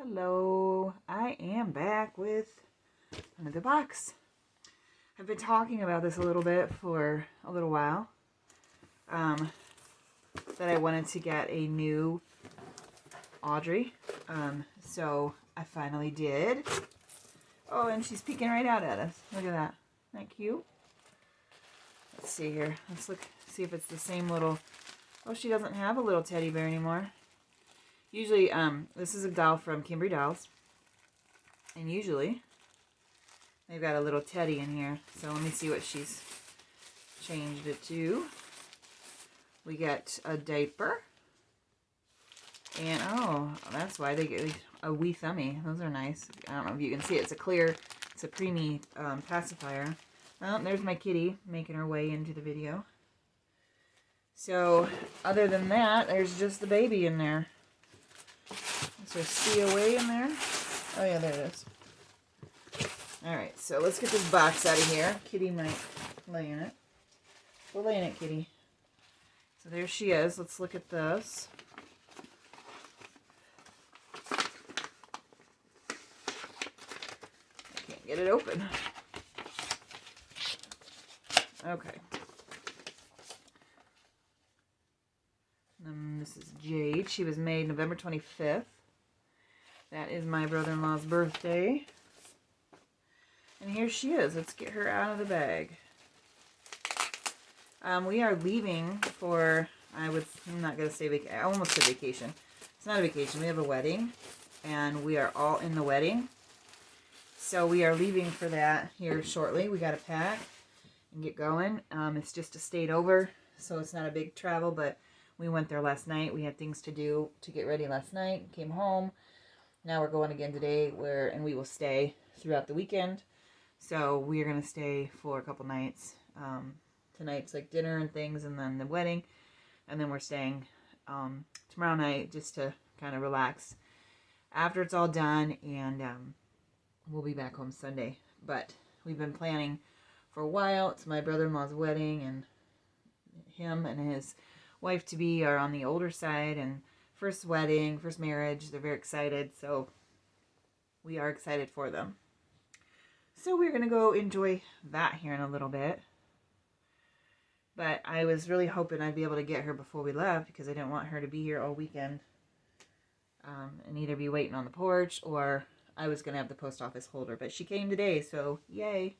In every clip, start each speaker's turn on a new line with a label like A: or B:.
A: Hello, I am back with another box. I've been talking about this a little bit for a little while. That I wanted to get a new Audrey. So I finally did. Oh, and she's peeking right out at us. Look at that. Isn't that cute? Let's see here. Let's see if it's the same little... Oh, she doesn't have a little teddy bear anymore. Usually, this is a doll from Kimbry Dolls. And usually, they've got a little teddy in here. So let me see what she's changed it to. We get a diaper. And, oh, that's why they get a wee thummy. Those are nice. I don't know if you can see it. It's a preemie pacifier. Well, there's my kitty making her way into the video. So, other than that, there's just the baby in there. Is there a COA in there? Oh, yeah, there it is. Alright, so let's get this box out of here. Kitty might lay in it. Go lay in it, kitty. So there she is. Let's look at this. I can't get it open. Okay. This is Jade. She was made November 25th. That is my brother-in-law's birthday. And here she is. Let's get her out of the bag. We are leaving for, I'm not going to say vacation. I almost said vacation. It's not a vacation. We have a wedding. And we are all in the wedding. So we are leaving for that here shortly. We got to pack and get going. It's just a stayed over. So it's not a big travel, but we went there last night. We had things to do to get ready last night. Came home. Now we're going again today, and we will stay throughout the weekend. So we are going to stay for a couple nights. Tonight's like dinner and things, and then the wedding. And then we're staying tomorrow night just to kind of relax after it's all done. And we'll be back home Sunday. But we've been planning for a while. It's my brother-in-law's wedding, and him and his wife-to-be are on the older side, and first wedding, first marriage. They're very excited, so we are excited for them. So we're going to go enjoy that here in a little bit. But I was really hoping I'd be able to get her before we left, because I didn't want her to be here all weekend and either be waiting on the porch, or I was going to have the post office hold her. But she came today, so yay.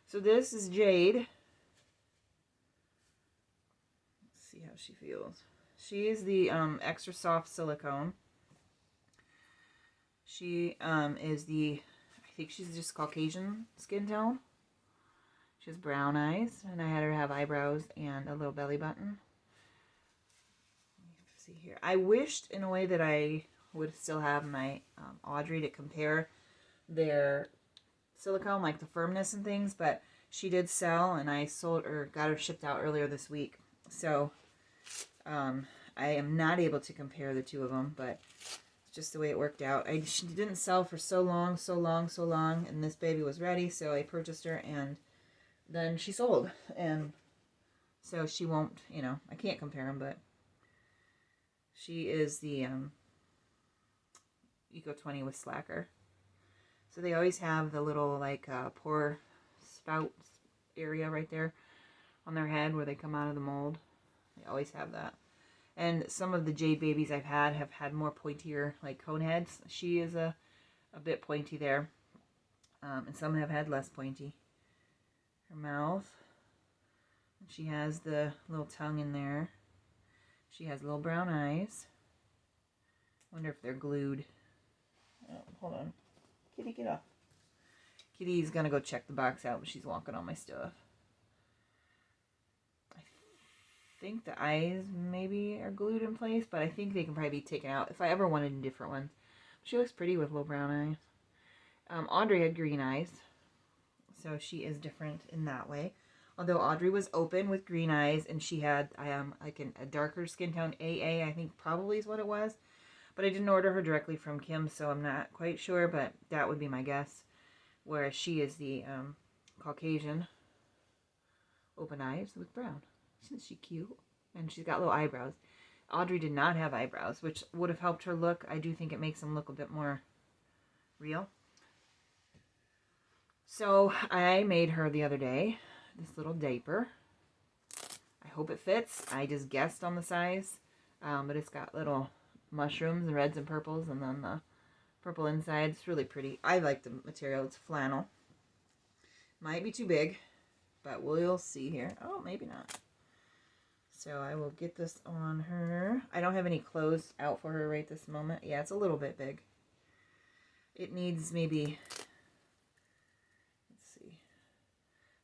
A: So this is Jade. Let's see how she feels. She is the extra soft silicone. She is the, I think she's just Caucasian skin tone. She has brown eyes, and I had her have eyebrows and a little belly button. Let's see here. I wished in a way that I would still have my Audrey to compare their silicone, like the firmness and things, but she did sell, and I sold or got her shipped out earlier this week. So I am not able to compare the two of them, but it's just the way it worked out. She didn't sell for so long, and this baby was ready, so I purchased her, and then she sold. And so she won't, I can't compare them, but she is the Eco 20 with Slacker. So they always have the little, like, pore spout area right there on their head where they come out of the mold. They always have that. And some of the Jade babies I've had have had more pointier, like, cone heads. She is a bit pointy there. And some have had less pointy. Her mouth. She has the little tongue in there. She has little brown eyes. Wonder if they're glued. Oh, hold on. Kitty, get off. Kitty's going to go check the box out, but she's walking on my stuff. I think the eyes maybe are glued in place, but I think they can probably be taken out if I ever wanted a different one. She looks pretty with little brown eyes. Audrey had green eyes, so she is different in that way. Although Audrey was open with green eyes, and she had like a darker skin tone, AA, I think probably is what it was. But I didn't order her directly from Kim, so I'm not quite sure, but that would be my guess. Whereas she is the Caucasian open eyes with brown. Isn't she cute? And she's got little eyebrows. Audrey did not have eyebrows, which would have helped her look. I do think it makes them look a bit more real. So I made her the other day this little diaper. I hope it fits. I just guessed on the size, but it's got little mushrooms and reds and purples, and then the purple inside. It's really pretty. I like the material. It's flannel. Might be too big, but we'll see here. Oh, maybe not. So I will get this on her. I don't have any clothes out for her right this moment. Yeah, it's a little bit big. It needs maybe, let's see,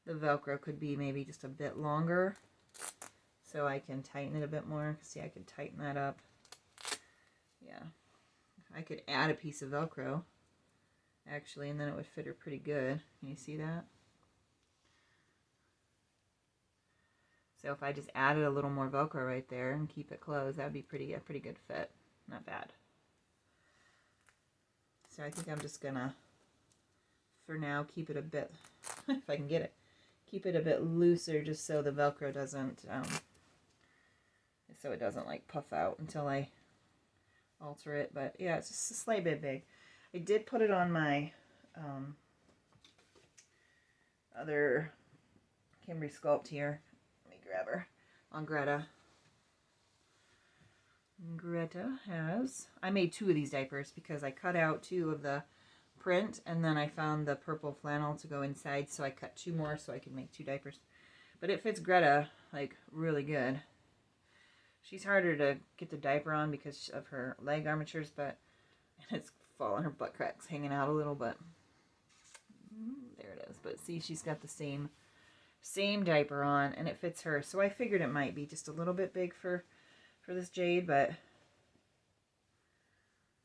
A: the Velcro could be maybe just a bit longer so I can tighten it a bit more. See, I can tighten that up. Yeah, I could add a piece of Velcro actually, and then it would fit her pretty good. Can you see that? So if I just added a little more Velcro right there and keep it closed, that would be a pretty good fit. Not bad. So I think I'm just gonna, for now, keep it a bit, if I can get it, keep it a bit looser just so the Velcro doesn't, so it doesn't like puff out until I alter it. But yeah, it's just a slight bit big. I did put it on my other Kimbry sculpt here. Let me grab her. On Greta. Greta has, I made 2 of these diapers because I cut out 2 of the print and then I found the purple flannel to go inside, so I cut 2 more so I could make 2 diapers. But it fits Greta like really good. She's harder to get the diaper on because of her leg armatures, but it's falling, her butt crack's hanging out a little, but there it is. But see, she's got the same diaper on and it fits her, so I figured it might be just a little bit big for this Jade, but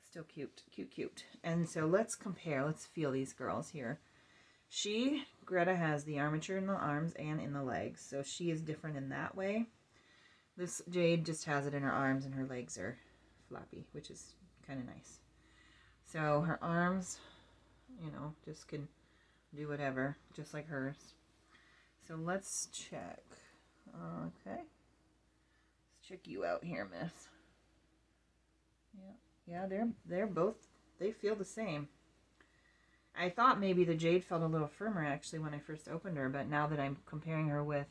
A: still cute, cute, cute. And so let's compare, let's feel these girls here. Greta has the armature in the arms and in the legs, so she is different in that way. This Jade just has it in her arms and her legs are floppy, which is kind of nice. So her arms, you know, just can do whatever, just like hers. So let's check. Okay. Check you out here, miss. Yeah, they're both, they feel the same. I thought maybe the Jade felt a little firmer actually when I first opened her, but now that I'm comparing her with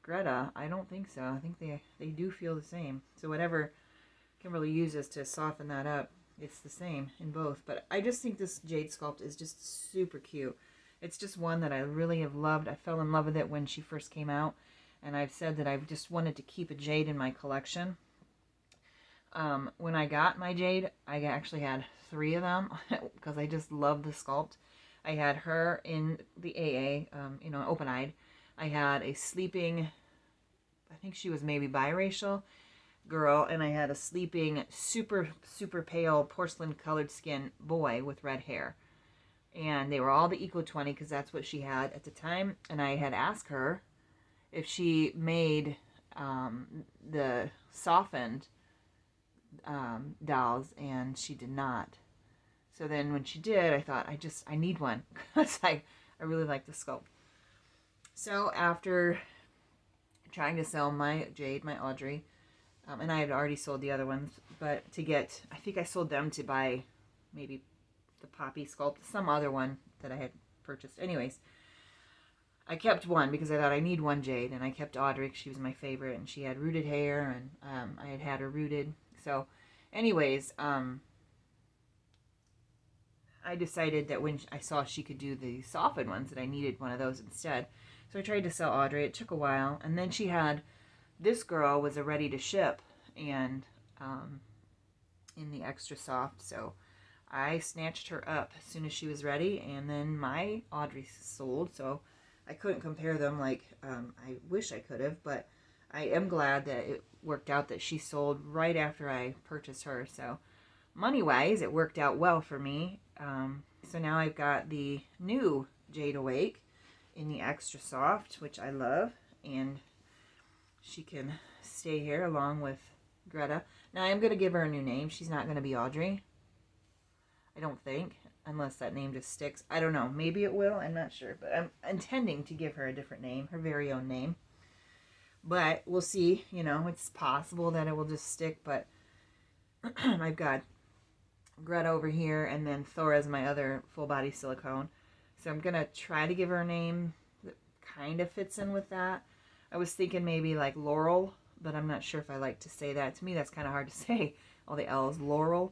A: Greta, I don't think so. I think they do feel the same. So whatever Kimberly uses to soften that up, it's the same in both. But I just think this Jade sculpt is just super cute. It's just one that I really have loved. I fell in love with it when she first came out. And I've said that I've just wanted to keep a Jade in my collection. When I got my Jade, I actually had 3 of them because I just love the sculpt. I had her in the AA, you know, open-eyed. I had a sleeping, I think she was maybe biracial girl, and I had a sleeping super, super pale porcelain-colored skin boy with red hair. And they were all the Eco 20 because that's what she had at the time. And I had asked her if she made the softened dolls, and she did not. So then when she did, I thought, I need one because I really like the sculpt. So after trying to sell my Jade, my Audrey, and I had already sold the other ones, but I think I sold them to buy maybe the Poppy sculpt, some other one that I had purchased. Anyways, I kept one because I thought I need one Jade, and I kept Audrey because she was my favorite, and she had rooted hair, and I had her rooted. So, anyways, I decided that when I saw she could do the softened ones, that I needed one of those instead. So I tried to sell Audrey. It took a while, and then she had, this girl was a ready to ship, and in the extra soft, so I snatched her up as soon as she was ready, and then my Audrey sold, so I couldn't compare them like I wish I could have, but I am glad that it worked out that she sold right after I purchased her. So money-wise, it worked out well for me. So now I've got the new Jade Awake in the extra soft, which I love, and she can stay here along with Greta. Now I'm going to give her a new name. She's not going to be Audrey, I don't think, unless that name just sticks. I don't know. Maybe it will. I'm not sure. But I'm intending to give her a different name, her very own name. But we'll see, you know, it's possible that it will just stick, but I've got Greta over here, and then Thora is my other full body silicone. So I'm going to try to give her a name that kind of fits in with that. I was thinking maybe like Laurel, but I'm not sure if I like to say that. To me, that's kind of hard to say, all the L's, Laurel.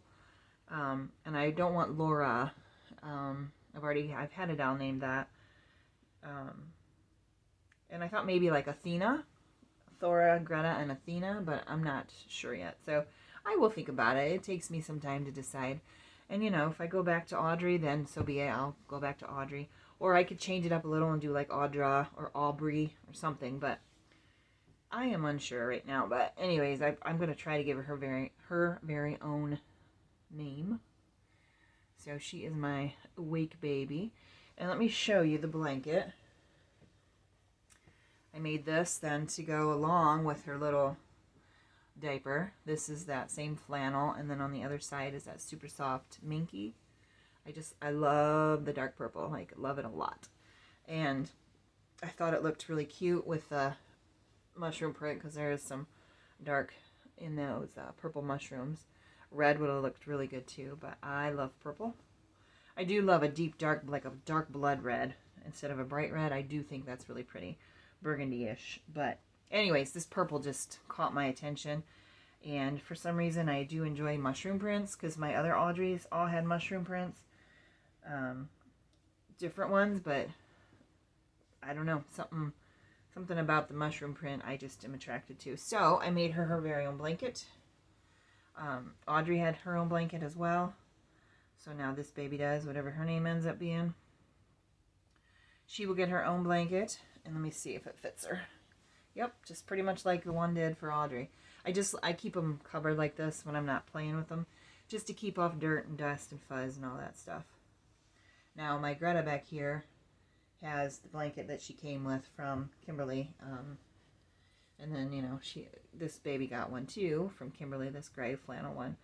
A: And I don't want Laura. I've had a doll named that. And I thought maybe like Athena, Thora, Greta, and Athena, but I'm not sure yet. So I will think about it. It takes me some time to decide. And, you know, if I go back to Audrey, then so be it. I'll go back to Audrey. Or I could change it up a little and do like Audra or Aubrey or something. But I am unsure right now. But anyways, I'm going to try to give her very own name. So she is my awake baby. And let me show you the blanket. I made this then to go along with her little diaper. This is that same flannel, and then on the other side is that super soft minky. I love the dark purple, like love it a lot. And I thought it looked really cute with the mushroom print because there is some dark in those purple mushrooms. Red would have looked really good too, but I love purple. I do love a deep dark, like a dark blood red instead of a bright red. I do think that's really pretty, burgundy-ish. But anyways, this purple just caught my attention. And for some reason, I do enjoy mushroom prints because my other Audreys all had mushroom prints. Different ones, but I don't know. Something about the mushroom print I just am attracted to. So I made her very own blanket. Audrey had her own blanket as well. So now this baby does, whatever her name ends up being. She will get her own blanket. And let me see if it fits her. Yep, just pretty much like the one did for Audrey. I keep them covered like this when I'm not playing with them, just to keep off dirt and dust and fuzz and all that stuff. Now my Greta back here has the blanket that she came with from Kimberly. And then, you know, this baby got one too from Kimberly, this gray flannel one.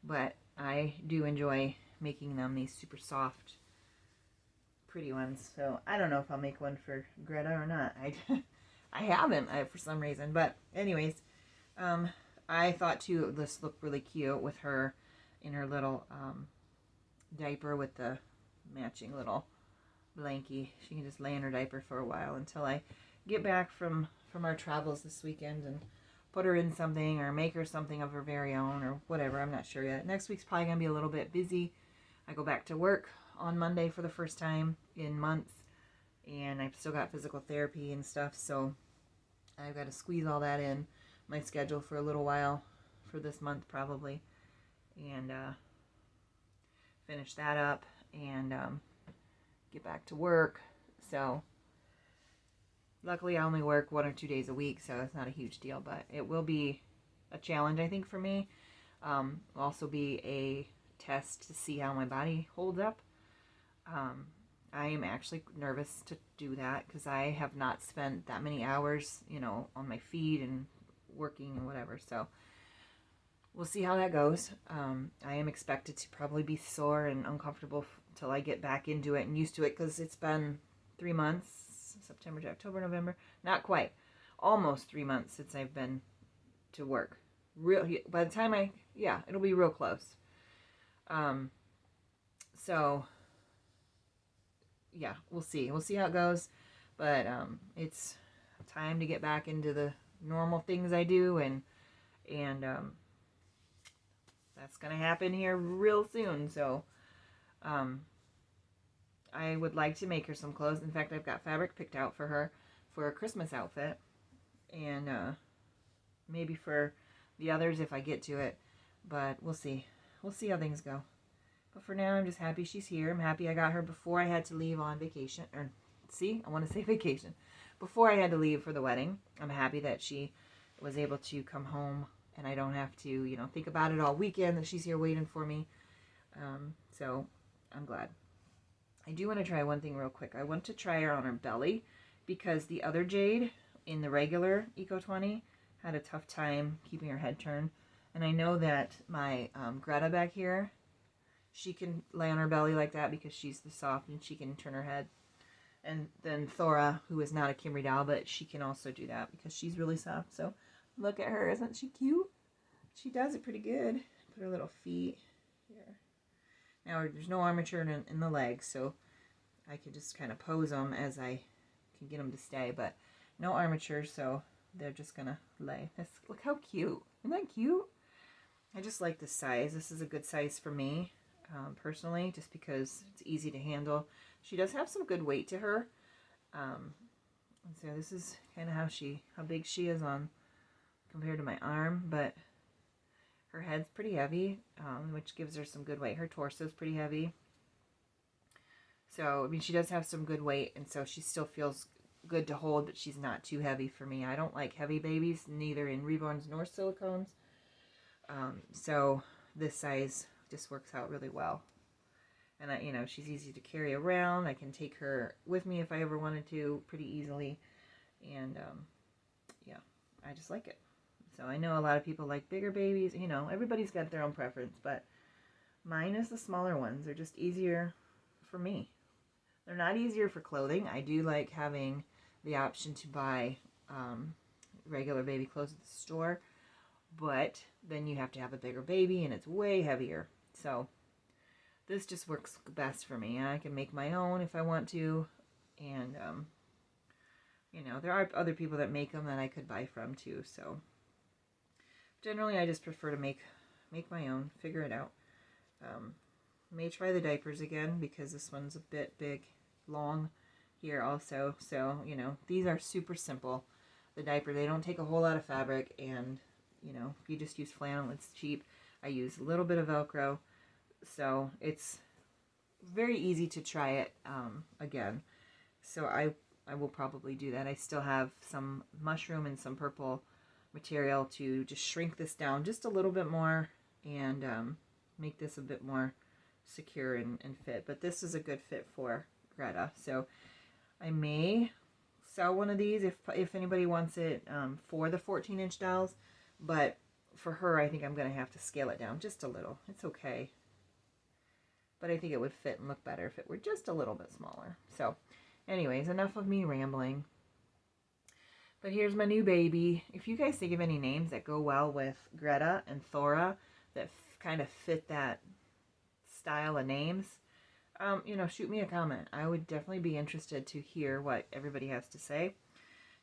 A: But I do enjoy making them these super soft, pretty ones. So I don't know if I'll make one for Greta or not. I haven't for some reason. But anyways, I thought too this looked really cute with her in her little diaper with the matching little blankie. She can just lay in her diaper for a while until I get back from our travels this weekend and put her in something or make her something of her very own or whatever. I'm not sure yet. Next week's probably going to be a little bit busy. I go back to work on Monday for the first time in months, and I've still got physical therapy and stuff, so I've got to squeeze all that in my schedule for a little while for this month probably, and finish that up and get back to work. So luckily I only work 1 or 2 days a week, so it's not a huge deal, but it will be a challenge I think for me. It'll also be a test to see how my body holds up. I am actually nervous to do that because I have not spent that many hours, you know, on my feet and working and whatever. So we'll see how that goes. I am expected to probably be sore and uncomfortable till I get back into it and used to it because it's been 3 months, September to October, November, not quite, almost 3 months since I've been to work. By the time it'll be real close. So yeah, we'll see. We'll see how it goes. But it's time to get back into the normal things I do, and that's gonna happen here real soon. So I would like to make her some clothes. In fact, I've got fabric picked out for her for a Christmas outfit, and maybe for the others if I get to it. But we'll see. We'll see how things go. But for now, I'm just happy she's here. I'm happy I got her before I had to leave on vacation. I want to say vacation. Before I had to leave for the wedding. I'm happy that she was able to come home and I don't have to, you know, think about it all weekend that she's here waiting for me. So I'm glad. I do want to try one thing real quick. I want to try her on her belly because the other Jade in the regular Eco 20 had a tough time keeping her head turned. And I know that my Greta back here, she can lay on her belly like that because she's the soft and she can turn her head. And then Thora, who is not a Kimbry doll, but she can also do that because she's really soft. So look at her. Isn't she cute? She does it pretty good. Put her little feet here. Now there's no armature in the legs, so I can just kind of pose them as I can get them to stay. But no armature, so they're just going to lay. Look how cute. Isn't that cute? I just like this size. This is a good size for me, personally, just because it's easy to handle. She does have some good weight to her. And so this is kind of how big she is on compared to my arm, but her head's pretty heavy, which gives her some good weight. Her torso is pretty heavy. So, I mean, she does have some good weight, and so she still feels good to hold, but she's not too heavy for me. I don't like heavy babies, neither in reborns nor silicones. So this size just works out really well. And she's easy to carry around. I can take her with me if I ever wanted to pretty easily. And, yeah, I just like it. So I know a lot of people like bigger babies. Everybody's got their own preference, but mine is the smaller ones. They're just easier for me. They're not easier for clothing. I do like having the option to buy regular baby clothes at the store, but then you have to have a bigger baby, and it's way heavier. So this just works best for me. I can make my own if I want to, and there are other people that make them that I could buy from too. So generally, I just prefer to make my own, figure it out. May try the diapers again because this one's a bit big, long here also. So, these are super simple. The diaper, they don't take a whole lot of fabric, and, if you just use flannel, it's cheap. I use a little bit of Velcro, so it's very easy to try it again. So I will probably do that. I still have some mushroom and some purple material to just shrink this down just a little bit more and make this a bit more secure and fit. But this is a good fit for Greta. So I may sell one of these if anybody wants it for the 14-inch dolls. But for her, I think I'm going to have to scale it down just a little. It's okay. But I think it would fit and look better if it were just a little bit smaller. So anyways, enough of me rambling. But here's my new baby. If you guys think of any names that go well with Greta and Thora that kind of fit that style of names, shoot me a comment. I would definitely be interested to hear what everybody has to say.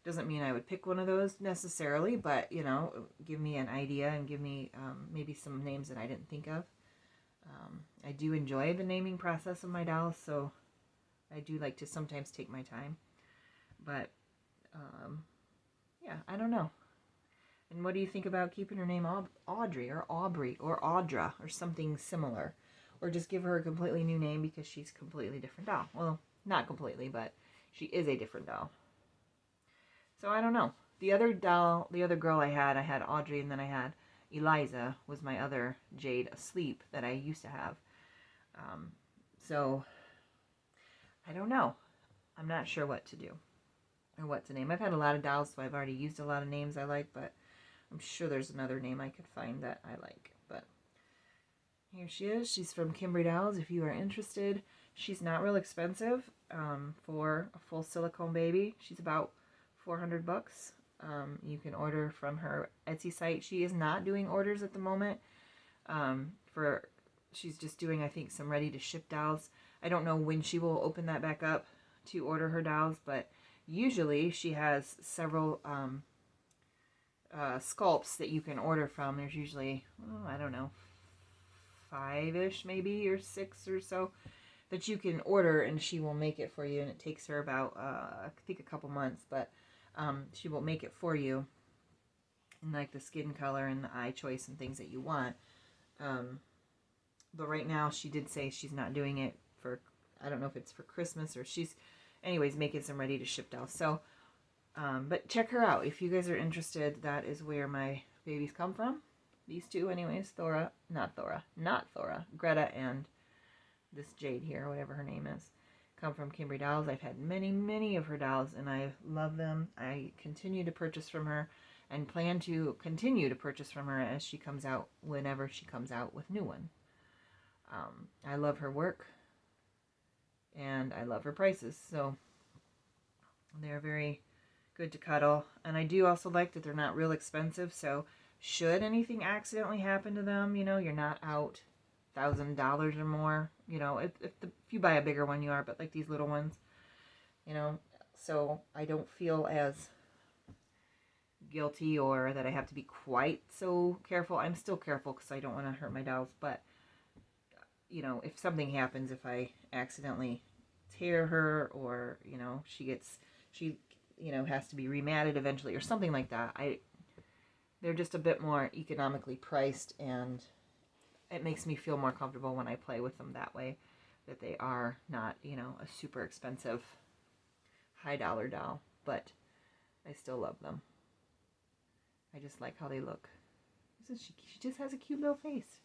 A: Doesn't mean I would pick one of those necessarily, but, give me an idea and give me maybe some names that I didn't think of. I do enjoy the naming process of my dolls, so I do like to sometimes take my time. But, yeah, I don't know. And what do you think about keeping her name Audrey or Aubrey or Audra or something similar? Or just give her a completely new name because she's a completely different doll. Well, not completely, but she is a different doll. So I don't know. The other girl I had Audrey, and then I had Eliza was my other Jade asleep that I used to have. So I don't know. I'm not sure what to do or what to name. I've had a lot of dolls, so I've already used a lot of names I like, but I'm sure there's another name I could find that I like. But here she is. She's from Kimbry Dolls if you are interested. She's not real expensive for a full silicone baby. She's about $400. You can order from her Etsy site. She is not doing orders at the moment. She's just doing, I think, some ready to ship dolls. I don't know when she will open that back up to order her dolls, but usually she has several sculpts that you can order from. There's usually, I don't know, 5-ish maybe, or 6 or so that you can order, and she will make it for you. And it takes her about, I think, a couple months, but she will make it for you in like the skin color and the eye choice and things that you want. But right now she did say she's not doing it for, I don't know if it's for Christmas or she's, anyways, making some ready to ship dolls. So, but check her out. If you guys are interested, that is where my babies come from. These two anyways, not Thora, Greta and this Jade here, whatever her name is, come from Kimbry Dolls. I've had many, many of her dolls, and I love them. I continue to purchase from her and plan to continue to purchase from her as she comes out, whenever she comes out with new one. I love her work, and I love her prices. So They're very good to cuddle. And I do also like that they're not real expensive. So should anything accidentally happen to them, you know, you're not out $1,000 or more. You know, if you buy a bigger one, you are, but like these little ones, you know, so I don't feel as guilty or that I have to be quite so careful. I'm still careful because I don't want to hurt my dolls, but you know, if something happens, if I accidentally tear her, or you know, she you know, has to be rematted eventually or something like that, they're just a bit more economically priced, and it makes me feel more comfortable when I play with them that way, that they are not, you know, a super expensive high dollar doll, but I still love them. I just like how they look. She just has a cute little face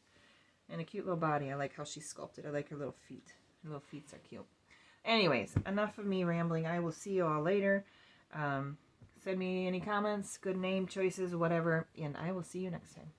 A: and a cute little body. I like how she's sculpted. I like her little feet. Her little feet are cute. Anyways, enough of me rambling. I will see you all later. Send me any comments, good name choices, whatever, and I will see you next time.